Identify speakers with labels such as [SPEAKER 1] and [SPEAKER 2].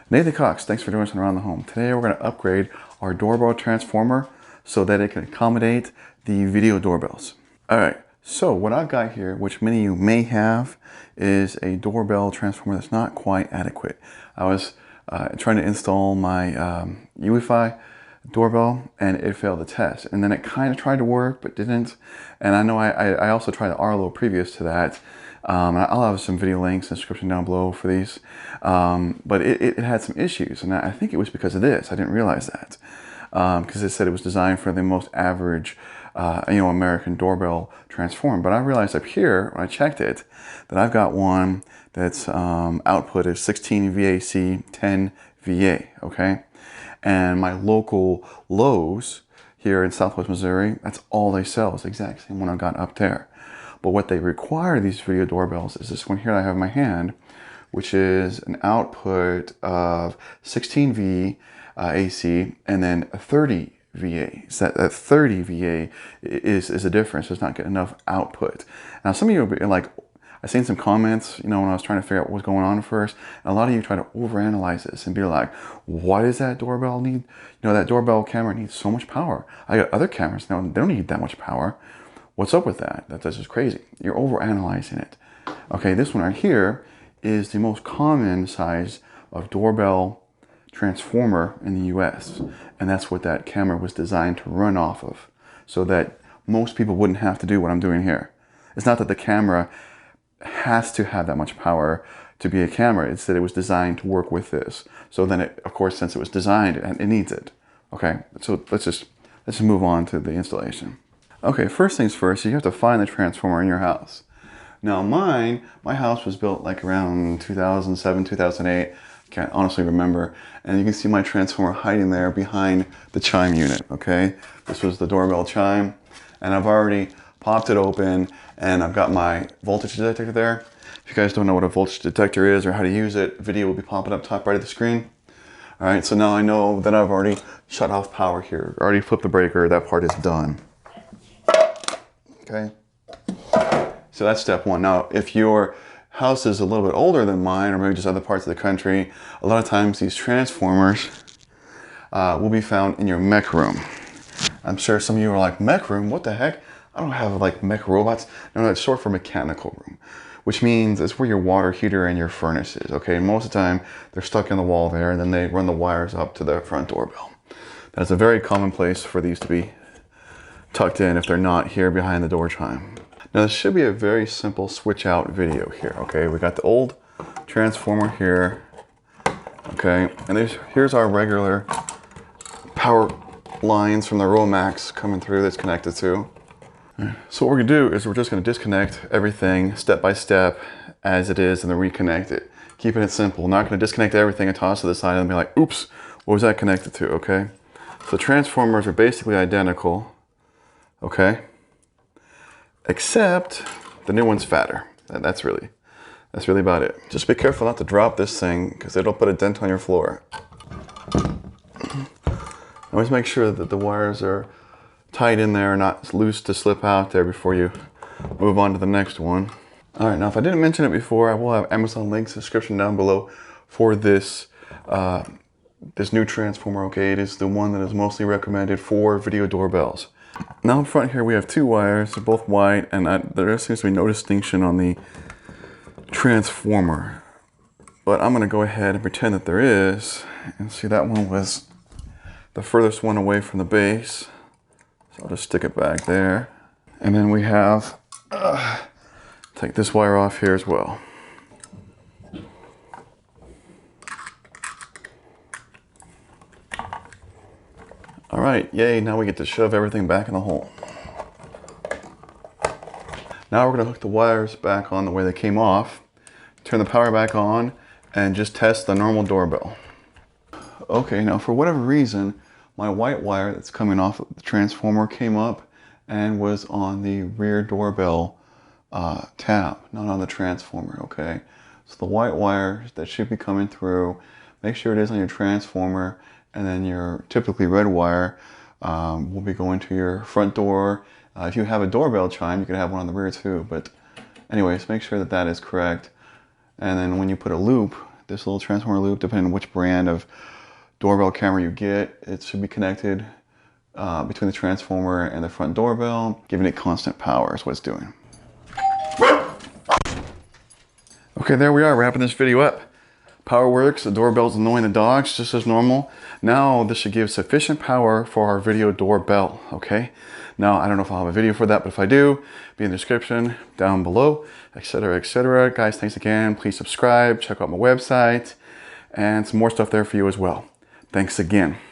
[SPEAKER 1] Nathan Cox, thanks for doing us around the home. Today we're going to upgrade our doorbell transformer so that it can accommodate the video doorbells. Alright, so what I've got here, which many of you may have, is a doorbell transformer that's not quite adequate. I was trying to install my UEFI doorbell and it failed the test. And then it kind of tried to work but didn't. And I know I also tried the Arlo previous to that. I'll have some video links in the description down below for these. But it had some issues, and I think it was because of this. I didn't realize that because it said it was designed for the most average, American doorbell transform. But I realized up here when I checked it that I've got one that's output is 16 VAC, 10 VA. Okay, and my local Lowe's here in Southwest Missouri, that's all they sell. It's the exact same one I got up there. But what they require these video doorbells is this one here that I have in my hand, which is an output of 16 V AC and then a 30 VA. So that 30 VA is a difference. It's not getting enough output. Now some of you are like, I've seen some comments, when I was trying to figure out what was going on first, and a lot of you try to overanalyze this and be like, why does that doorbell need, that doorbell camera needs so much power? I got other cameras now, they don't need that much power. What's up with that? That's just crazy. You're overanalyzing it. Okay, this one right here is the most common size of doorbell transformer in the US. And that's what that camera was designed to run off of, so that most people wouldn't have to do what I'm doing here. It's not that the camera has to have that much power to be a camera. It's that it was designed to work with this. So then it, of course, since it was designed, it needs it. Okay, so let's just move on to the installation. Okay, first things first, you have to find the transformer in your house. Now my house was built like around 2007, 2008. I can't honestly remember. And you can see my transformer hiding there behind the chime unit, okay? This was the doorbell chime. And I've already popped it open and I've got my voltage detector there. If you guys don't know what a voltage detector is or how to use it, video will be popping up top right of the screen. All right, so now I know that I've already shut off power here, already flipped the breaker, that part is done. Okay, so that's step one. Now, if your house is a little bit older than mine, or maybe just other parts of the country, a lot of times these transformers will be found in your mech room. I'm sure some of you are like, mech room? What the heck? I don't have like mech robots. No, that's short for mechanical room, which means it's where your water heater and your furnace is. Okay, most of the time they're stuck in the wall there, and then they run the wires up to the front doorbell. That's a very common place for these to be tucked in if they're not here behind the door chime. Now this should be a very simple switch out video here, okay? We got the old transformer here, okay? And here's our regular power lines from the Romax coming through that's connected to. So what we're gonna do is we're just gonna disconnect everything step by step as it is and then reconnect it. Keeping it simple, not gonna disconnect everything and toss it to the side and be like, oops, what was that connected to, okay? So transformers are basically identical. Okay, except the new one's fatter. That's really about it. Just be careful not to drop this thing because it'll put a dent on your floor. Always make sure that the wires are tight in there, not loose to slip out there before you move on to the next one. All right, now if I didn't mention it before, I will have Amazon links in the description down below for this this new transformer. Okay, it is the one that is mostly recommended for video doorbells. Now in front here we have two wires, they're both white, and there seems to be no distinction on the transformer. But I'm going to go ahead and pretend that there is, and see that one was the furthest one away from the base. So I'll just stick it back there. And then we have, take this wire off here as well. All right, yay, now we get to shove everything back in the hole. Now we're gonna hook the wires back on the way they came off, turn the power back on, and just test the normal doorbell. Okay, now for whatever reason, my white wire that's coming off of the transformer came up and was on the rear doorbell tab, not on the transformer, okay? So the white wire that should be coming through, make sure it is on your transformer, and then your typically red wire will be going to your front door. If you have a doorbell chime, you could have one on the rear too. But anyways, make sure that that is correct. And then when you put a loop, this little transformer loop, depending on which brand of doorbell camera you get, it should be connected between the transformer and the front doorbell, giving it constant power is what it's doing. Okay, there we are, wrapping this video up. Power works, the doorbell's annoying the dogs just as normal. Now this should give sufficient power for our video doorbell, okay? Now, I don't know if I'll have a video for that, but if I do, be in the description down below, etc., etc. Guys, thanks again. Please subscribe, check out my website, and some more stuff there for you as well. Thanks again.